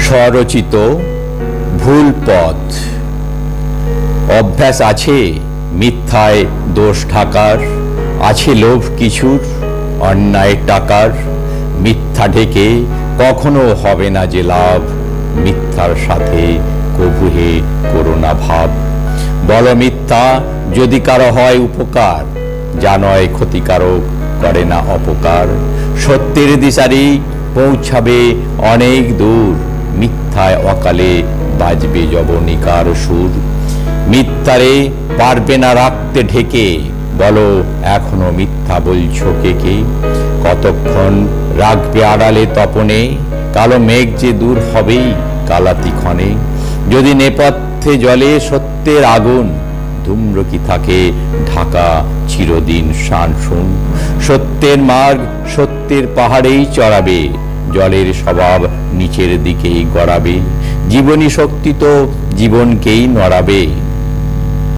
স্বরচিত ভুল পথ। অভ্যাস আছে মিথ্যায় দোষ ঢাকার, আছে লোভ কিছুর অন্যায় টাকার। মিথ্যা ঢেকে কখনো হবে না যে লাভ, মিথ্যার সাথে কভু হে করো না ভাব। বল মিথ্যা যদি কারো হয় উপকার, যা নয় ক্ষতিকারক করে না অপকার। সত্যের দিশারি পৌঁছাবে অনেক দূর, মিথ্যায় অকালে বাজবে যবনিকার সুর। মিথ্যারে পারবে না রাখতে ঢেকে, বলো এখনো মিথ্যা বলছো কে কে। কতক্ষণ রাখবে আড়ালে তপনে, কালো মেঘ যে দূর হবেই কালাতি ক্ষণে। যদি নেপথ্যে জ্বলে সত্যের আগুন, ধূম্র কি থাকে ঢাকা চিরদিন শান শুন। সত্যের মার্গ সত্যের পাহাড়েই চড়াবে, জলের স্বভাব নিচের দিকেই গড়াবে। জীবনী শক্তি তো জীবনকেই নড়াবে।